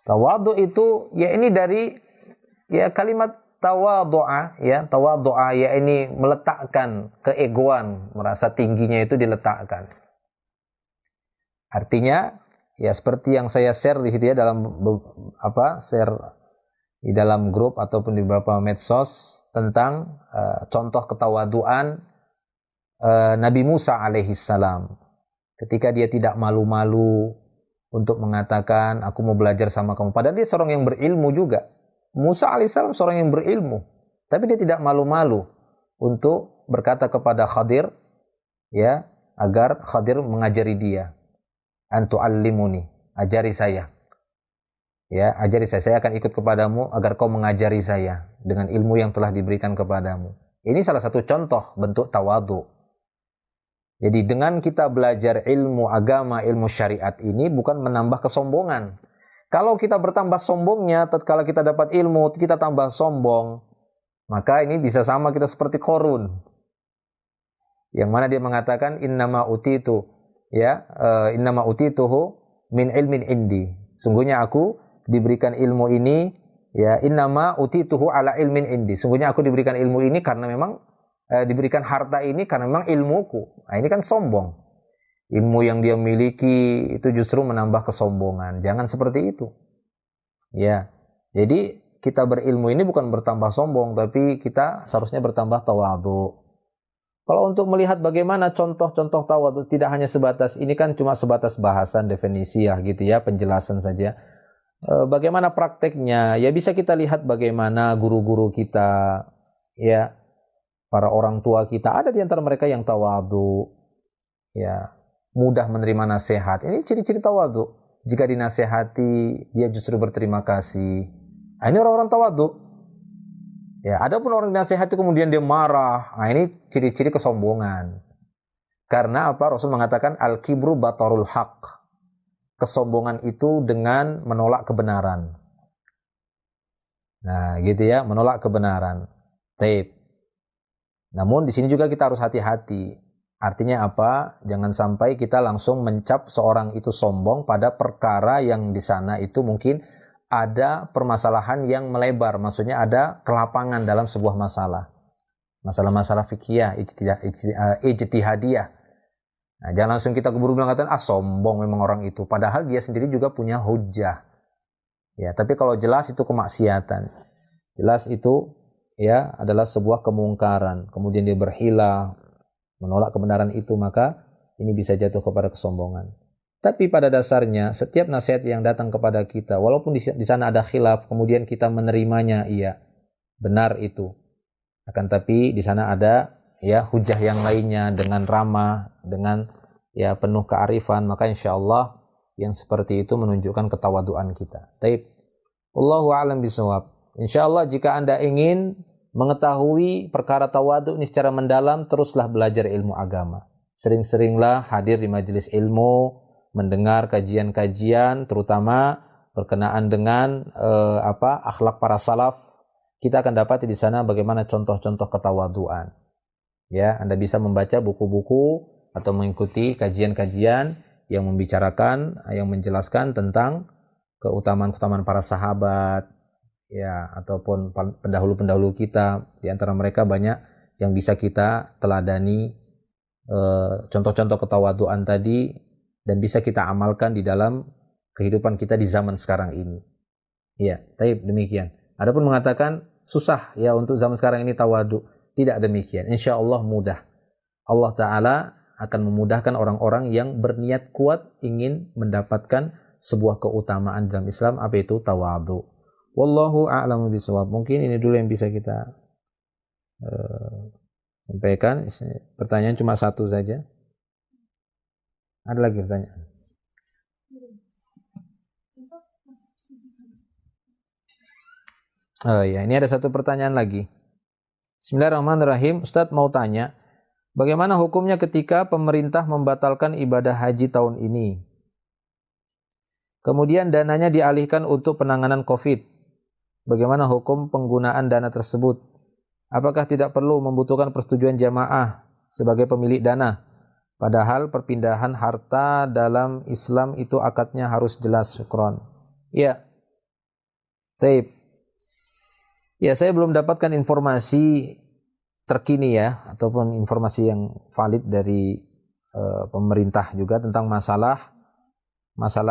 Speaker 1: Tawadu itu ya ini dari ya kalimat tawadu'a ya, tawadu'a ya ini meletakkan keegoan, merasa tingginya itu diletakkan. Artinya ya seperti yang saya share di situ ya dalam share di dalam grup ataupun di beberapa medsos tentang contoh ketawaduan Nabi Musa alaihissalam ketika dia tidak malu-malu untuk mengatakan aku mau belajar sama kamu, padahal dia seorang yang berilmu juga. Musa alaihissalam seorang yang berilmu, tapi dia tidak malu-malu untuk berkata kepada Khadir ya agar Khadir mengajari dia. Antu'allimuni, ajari saya. Ya, ajari saya akan ikut kepadamu agar kau mengajari saya dengan ilmu yang telah diberikan kepadamu. Ini salah satu contoh bentuk tawadu. Jadi dengan kita belajar ilmu agama, ilmu syariat ini bukan menambah kesombongan. Kalau kita bertambah sombongnya, tatkala kita dapat ilmu, kita tambah sombong, maka ini bisa sama kita seperti Qarun. Yang mana dia mengatakan innama utitu ya, innama utituhu min ilmin indi. Sungguhnya aku diberikan ilmu ini ya, innama utituhu ala ilmin indi. Sungguhnya aku diberikan ilmu ini karena memang diberikan harta ini karena memang ilmuku. Nah, ini kan sombong. Ilmu yang dia miliki itu justru menambah kesombongan. Jangan seperti itu. Ya. Jadi kita berilmu ini bukan bertambah sombong, tapi kita seharusnya bertambah tawadhu. Kalau untuk melihat bagaimana contoh-contoh tawadhu, tidak hanya sebatas, ini kan cuma sebatas bahasan definisi ya gitu ya, penjelasan saja. Bagaimana prakteknya? Ya bisa kita lihat bagaimana guru-guru kita, ya, para orang tua kita, ada di antara mereka yang tawadhu, ya, mudah menerima nasihat. Ini ciri-ciri tawadhu. Jika dinasehati, dia justru berterima kasih. Nah, ini orang-orang tawadhu. Ya, adapun orang dinasehati kemudian dia marah. Nah, ini ciri-ciri kesombongan. Karena apa? Rasul mengatakan al-kibru batarul haq. Kesombongan itu dengan menolak kebenaran. Nah, gitu ya, menolak kebenaran. Taib. Namun di sini juga kita harus hati-hati. Artinya apa? Jangan sampai kita langsung mencap seorang itu sombong pada perkara yang di sana itu mungkin ada permasalahan yang melebar. Maksudnya ada kelapangan dalam sebuah masalah. Masalah-masalah fikih, ijtihadiyah. Nah, jangan langsung kita keburu bilang sombong memang orang itu. Padahal dia sendiri juga punya hujjah. Ya, tapi kalau jelas itu kemaksiatan. Jelas itu ya adalah sebuah kemungkaran. Kemudian dia berhilah, menolak kebenaran itu, maka ini bisa jatuh kepada kesombongan. Tapi pada dasarnya setiap nasihat yang datang kepada kita, walaupun di sana ada khilaf, kemudian kita menerimanya, iya, benar itu. Akan tapi di sana ada ya hujah yang lainnya dengan ramah, dengan ya penuh kearifan, maka insyaallah yang seperti itu menunjukkan ketawaduan kita. Taib. Wallahu a'lam bishawab. Insyaallah jika Anda ingin mengetahui perkara tawadhu ini secara mendalam, teruslah belajar ilmu agama. Sering-seringlah hadir di majelis ilmu, mendengar kajian-kajian, terutama berkenaan dengan akhlak para salaf. Kita akan dapati di sana bagaimana contoh-contoh ketawadhuan. Ya, Anda bisa membaca buku-buku atau mengikuti kajian-kajian yang membicarakan, yang menjelaskan tentang keutamaan-keutamaan para sahabat, ya, ataupun pendahulu-pendahulu kita. Di antara mereka banyak yang bisa kita teladani, contoh-contoh ketawaduan tadi, dan bisa kita amalkan di dalam kehidupan kita di zaman sekarang ini. Ya, taib, demikian. Adapun mengatakan susah ya untuk zaman sekarang ini tawadu, tidak demikian. Insya Allah mudah. Allah Ta'ala akan memudahkan orang-orang yang berniat kuat ingin mendapatkan sebuah keutamaan dalam Islam, apa itu tawadu. Wallahu a'lamu bishawab. Mungkin ini dulu yang bisa kita sampaikan. Pertanyaan cuma satu saja. Ada lagi pertanyaan? Oh ya, ini ada satu pertanyaan lagi. Bismillahirrahmanirrahim. Ustadz mau tanya, bagaimana hukumnya ketika pemerintah membatalkan ibadah haji tahun ini? Kemudian dananya dialihkan untuk penanganan COVID. Bagaimana hukum penggunaan dana tersebut? Apakah tidak perlu membutuhkan persetujuan jamaah sebagai pemilik dana? Padahal perpindahan harta dalam Islam itu akadnya harus jelas. Syukron. Ya. Taib. Ya, saya belum dapatkan informasi terkini ya, ataupun informasi yang valid dari pemerintah juga tentang masalah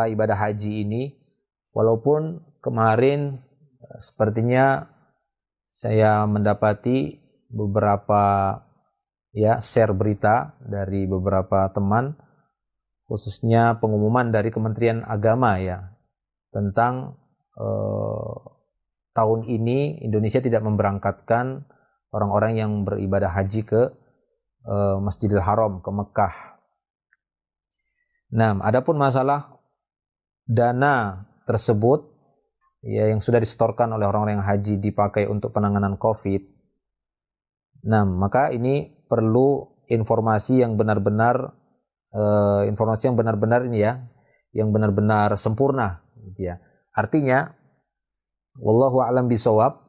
Speaker 1: ibadah haji ini. Walaupun kemarin sepertinya saya mendapati beberapa ya share berita dari beberapa teman, khususnya pengumuman dari Kementerian Agama ya tentang tahun ini Indonesia tidak memberangkatkan orang-orang yang beribadah haji ke Masjidil Haram, ke Mekah. Nah, adapun masalah dana tersebut ya yang sudah disetorkan oleh orang-orang yang haji dipakai untuk penanganan COVID. Nah, maka ini perlu informasi yang benar-benar ini ya, yang benar-benar sempurna gitu ya. Artinya wallahu a'lam bishawab,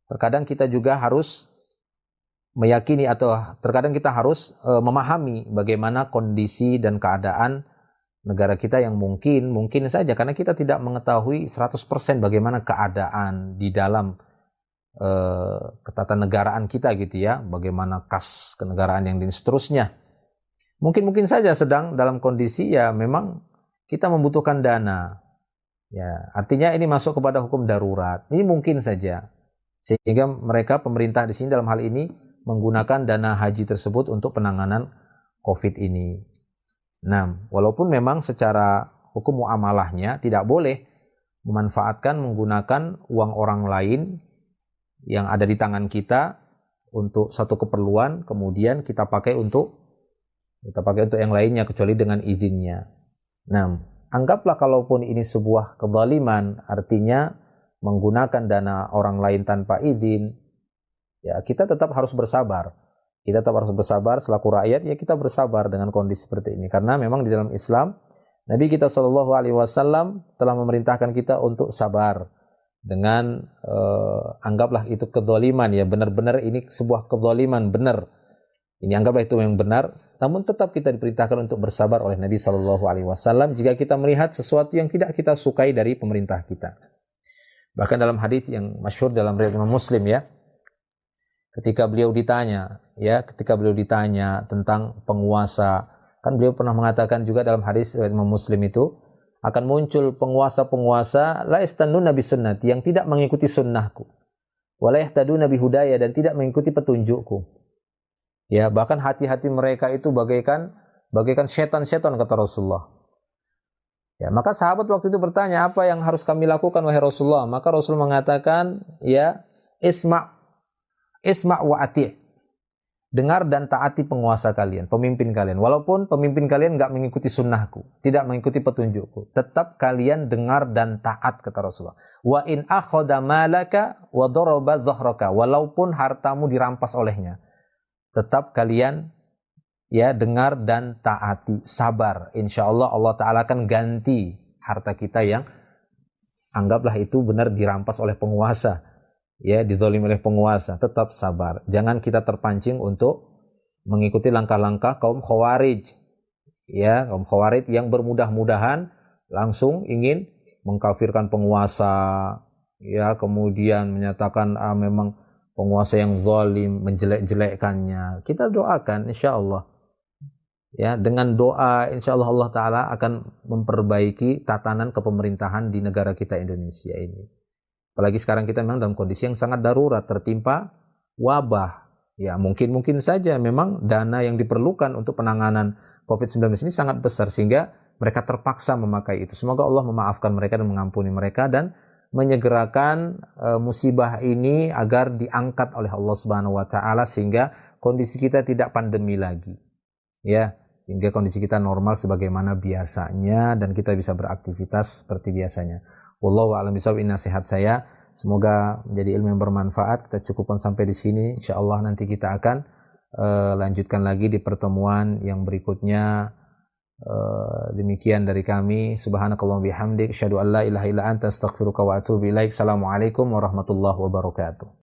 Speaker 1: terkadang kita juga harus meyakini atau terkadang kita harus memahami bagaimana kondisi dan keadaan negara kita yang mungkin saja, karena kita tidak mengetahui 100% bagaimana keadaan di dalam ketatanegaraan kita gitu ya, bagaimana kas kenegaraan yang dan seterusnya. Mungkin saja sedang dalam kondisi ya memang kita membutuhkan dana. Ya, artinya ini masuk kepada hukum darurat. Ini mungkin saja. Sehingga mereka pemerintah di sini dalam hal ini menggunakan dana haji tersebut untuk penanganan COVID ini. Nah, walaupun memang secara hukum muamalahnya tidak boleh memanfaatkan menggunakan uang orang lain yang ada di tangan kita untuk satu keperluan, kemudian kita pakai untuk yang lainnya kecuali dengan izinnya. Nah, anggaplah kalaupun ini sebuah kezaliman, artinya menggunakan dana orang lain tanpa izin, ya kita tetap harus bersabar. Kita tetap harus bersabar selaku rakyat, ya kita bersabar dengan kondisi seperti ini. Karena memang di dalam Islam, Nabi kita SAW telah memerintahkan kita untuk sabar dengan anggaplah itu kezaliman, ya benar-benar ini sebuah kezaliman benar. Ini anggaplah itu yang benar, namun tetap kita diperintahkan untuk bersabar oleh Nabi SAW jika kita melihat sesuatu yang tidak kita sukai dari pemerintah kita. Bahkan dalam hadis yang masyhur dalam riwayat Imam Muslim, ya, ketika beliau ditanya tentang penguasa, kan beliau pernah mengatakan juga dalam hadis riwayat Imam Muslim itu akan muncul penguasa-penguasa la yastannuna bi sunnati, yang tidak mengikuti sunnahku, wa la yahtaduna bi hudaya, dan tidak mengikuti petunjukku. Ya, bahkan hati-hati mereka itu bagaikan setan-setan, kata Rasulullah. Ya, maka sahabat waktu itu bertanya, apa yang harus kami lakukan wahai Rasulullah? Maka Rasul mengatakan, ya, isma' wa ati'. Dengar dan taati penguasa kalian, pemimpin kalian. Walaupun pemimpin kalian enggak mengikuti sunnahku, tidak mengikuti petunjukku, tetap kalian dengar dan taat, kata Rasulullah. Wa in akhadha malaka wa daraba dhahraka, walaupun hartamu dirampas olehnya, tetap kalian, ya, dengar dan taati, sabar. Insyaallah Allah Ta'ala akan ganti harta kita yang anggaplah itu benar dirampas oleh penguasa, ya, dizalimi oleh penguasa. Tetap sabar. Jangan kita terpancing untuk mengikuti langkah-langkah kaum Khawarij, ya, kaum Khawarij yang bermudah-mudahan langsung ingin mengkafirkan penguasa, ya, kemudian menyatakan memang penguasa yang zalim, menjelek-jelekkannya. Kita doakan insyaallah, ya, dengan doa insyaallah Allah Ta'ala akan memperbaiki tatanan kepemerintahan di negara kita Indonesia ini. Apalagi sekarang kita memang dalam kondisi yang sangat darurat, tertimpa wabah. Ya, mungkin saja memang dana yang diperlukan untuk penanganan COVID-19 ini sangat besar sehingga mereka terpaksa memakai itu. Semoga Allah memaafkan mereka dan mengampuni mereka dan menyegerakan musibah ini agar diangkat oleh Allah Subhanahu wa Ta'ala sehingga kondisi kita tidak pandemi lagi, ya, sehingga kondisi kita normal sebagaimana biasanya dan kita bisa beraktivitas seperti biasanya. Wallahu a'lam bishawab. Ini nasihat saya, semoga menjadi ilmu yang bermanfaat. Kita cukupkan sampai di sini. Insyaallah nanti kita akan lanjutkan lagi di pertemuan yang berikutnya. Demikian dari kami. Subhanakallahumma bihamdik, asyhadu an la ilaha illa anta, astaghfiruka wa atubu ilaik. Assalamualaikum warahmatullahi wabarakatuh.